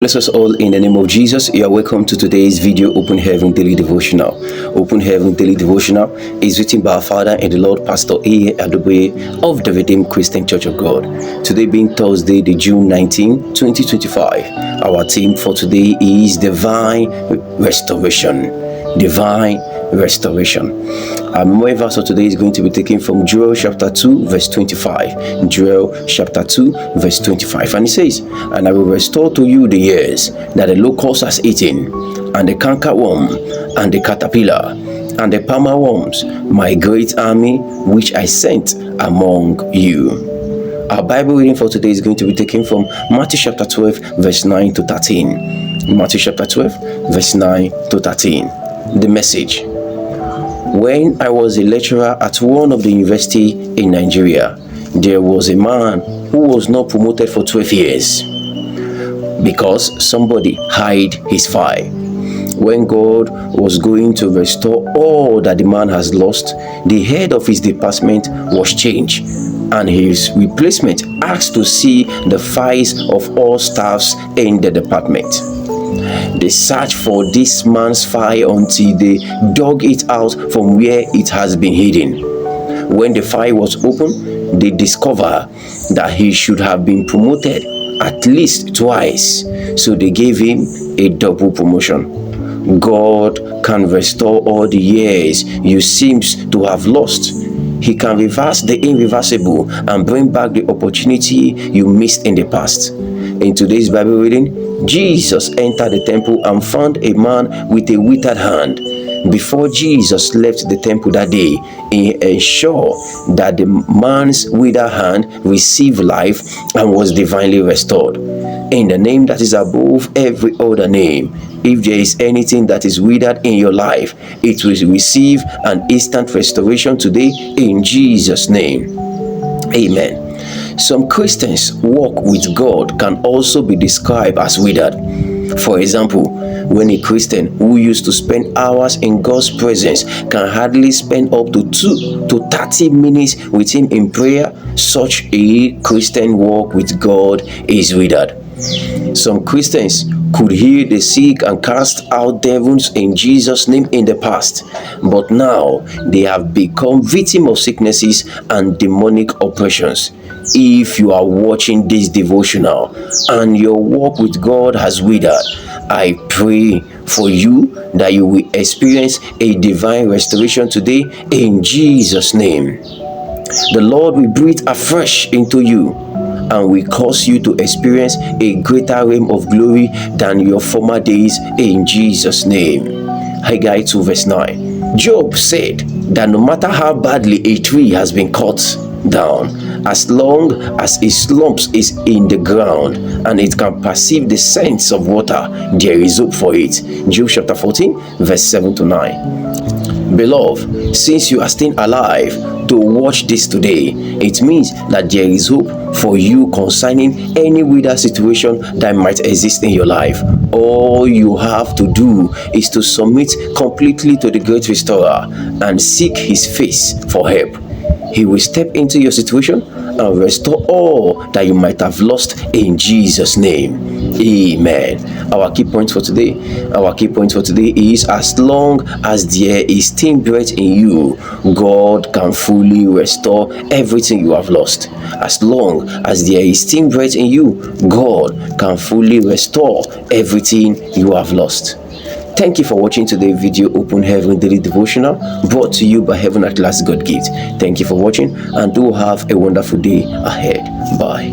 Bless us all in the name of Jesus. You are welcome to today's video, Open Heaven Daily Devotional. Open Heaven Daily Devotional is written by our Father and the Lord, Pastor Adeboye of the Redeemed Christian Church of God. Today being Thursday, the June 19, 2025. Our theme for today is Divine Restoration. Divine Restoration. Our memory verse for today is going to be taken from Joel chapter 2 verse 25. Joel chapter 2 verse 25. And it says, "And I will restore to you the years that the locust has eaten, and the cankerworm, and the caterpillar, and the palmer worms, my great army which I sent among you." Our Bible reading for today is going to be taken from Matthew chapter 12 verse 9 to 13. Matthew chapter 12 verse 9 to 13. The Message. When I was a lecturer at one of the university in Nigeria, there was a man who was not promoted for 12 years because somebody hid his file. When God was going to restore all that the man has lost, the head of his department was changed, and his replacement asked to see the files of all staffs in the department. They searched for this man's file until they dug it out from where it has been hidden. When the file was opened, they discovered that he should have been promoted at least twice, so they gave him a double promotion. God can restore all the years you seem to have lost. He can reverse the irreversible and bring back the opportunity you missed in the past. In today's Bible reading, Jesus entered the temple and found a man with a withered hand. Before Jesus left the temple that day, he ensured that the man's withered hand received life and was divinely restored. In the name that is above every other name, if there is anything that is withered in your life, it will receive an instant restoration today in Jesus' name. Amen. Some Christians' walk with God can also be described as withered. For example, when a Christian who used to spend hours in God's presence can hardly spend up to 2 to 30 minutes with Him in prayer, such a Christian walk with God is withered. Some Christians could heal the sick and cast out devils in Jesus' name in the past, but now they have become victims of sicknesses and demonic oppressions. If you are watching this devotional and your walk with God has withered, I pray for you that you will experience a divine restoration today in Jesus' name. The Lord will breathe afresh into you and will cause you to experience a greater realm of glory than your former days in Jesus' name. Haggai 2 verse 9. Job said that no matter how badly a tree has been cut down, as long as its lumps is in the ground and it can perceive the scents of water, there is hope for it. Job chapter 14 verse 7 to 9. Beloved, since you are still alive to watch this today, it means that there is hope for you concerning any withered situation that might exist in your life. All you have to do is to submit completely to the great restorer and seek his face for help. He will step into your situation and restore all that you might have lost in Jesus' name. Amen. Our key point for today is, as long as there is still breath in you, God can fully restore everything you have lost. As long as there is still breath in you, God can fully restore everything you have lost. Thank you for watching today's video, Open Heaven Daily Devotional, brought to you by Heaven at Last-Godgift. Thank you for watching and do have a wonderful day ahead. Bye.